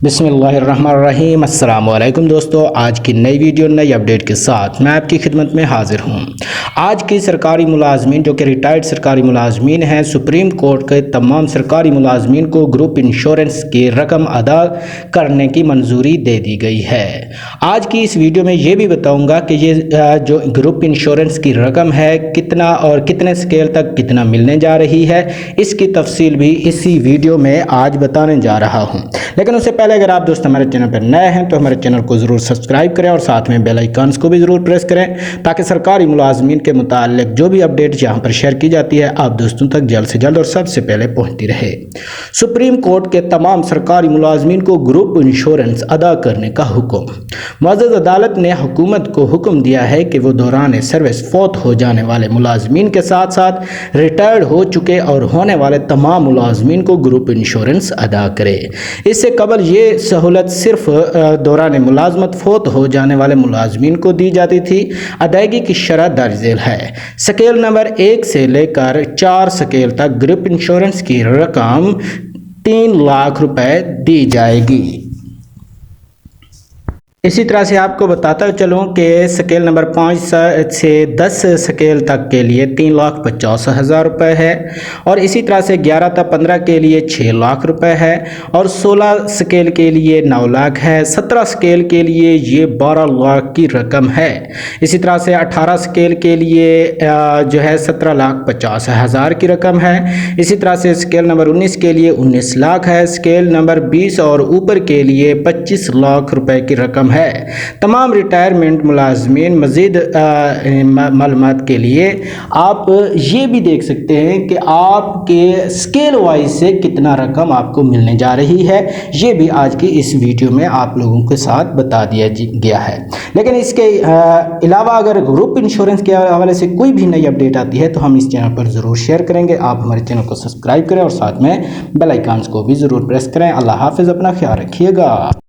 بسم اللہ الرحمن الرحیم۔ السلام علیکم دوستو، آج کی نئی ویڈیو نئی اپڈیٹ کے ساتھ میں آپ کی خدمت میں حاضر ہوں۔ آج کی سرکاری ملازمین جو کہ ریٹائرڈ سرکاری ملازمین ہیں، سپریم کورٹ کے تمام سرکاری ملازمین کو گروپ انشورنس کی رقم ادا کرنے کی منظوری دے دی گئی ہے۔ آج کی اس ویڈیو میں یہ بھی بتاؤں گا کہ یہ جو گروپ انشورنس کی رقم ہے کتنا اور کتنے سکیل تک کتنا ملنے جا رہی ہے، اس کی تفصیل بھی اسی ویڈیو میں آج بتانے جا رہا ہوں۔ لیکن اس سے پہلے اگر آپ دوست ہمارے چینل پر نئے ہیں تو ہمارے چینل کو ضرور سبسکرائب کریں اور ساتھ میں بیل آئیکنز کو بھی ضرور پریس کریں تاکہ سرکاری ملازمین کے متعلق جو بھی اپڈیٹ یہاں پر شیئر کی جاتی ہے آپ دوستوں تک جلد سے جلد اور سب سے پہلے پہنچتی رہے۔ سپریم کورٹ کے تمام سرکاری ملازمین کو گروپ انشورنس ادا کرنے کا حکم۔ معزز عدالت نے حکومت کو حکم دیا ہے کہ وہ دوران سروس فوت ہو جانے والے ملازمین کے ساتھ ساتھ ریٹائرڈ ہو چکے اور ہونے والے تمام ملازمین کو گروپ انشورنس ادا کرے۔ اس سے قبل یہ سہولت صرف دوران ملازمت فوت ہو جانے والے ملازمین کو دی جاتی تھی۔ ادائیگی کی شرح درج ذیل ہے۔ سکیل نمبر 1 سے لے کر 4 سکیل تک گروپ انشورنس کی رقم 3 لاکھ روپے دی جائے گی۔ اسی طرح سے آپ کو بتاتا چلوں کہ سکیل نمبر 5 سے 10 سکیل تک کے لیے 3,50,000 روپے ہے، اور اسی طرح سے 11 تا 15 کے لیے 6 لاکھ روپے ہے، اور 16 سکیل کے لیے 9 لاکھ ہے، 17 سکیل کے لیے یہ 12 لاکھ کی رقم ہے۔ اسی طرح سے 18 سکیل کے لیے جو ہے 17,50,000 کی رقم ہے۔ اسی طرح سے سکیل نمبر 19 کے لیے 19 لاکھ ہے، سکیل نمبر 20 اور اوپر کے لیے 25 لاکھ روپے کی رقم ہے۔ تمام ریٹائرمنٹ ملازمین مزید معلومات کے لیے آپ یہ بھی دیکھ سکتے ہیں کہ آپ کے سکیل وائز سے کتنا رقم آپ کو ملنے جا رہی ہے، یہ بھی آج کی اس ویڈیو میں آپ لوگوں کے ساتھ بتا دیا گیا ہے۔ لیکن اس کے علاوہ اگر گروپ انشورنس کے حوالے سے کوئی بھی نئی اپڈیٹ آتی ہے تو ہم اس چینل پر ضرور شیئر کریں گے۔ آپ ہمارے چینل کو سبسکرائب کریں اور ساتھ میں بیل آئیکنز کو بھی ضرور پریس کریں۔ اللہ حافظ، اپنا خیال رکھیے گا۔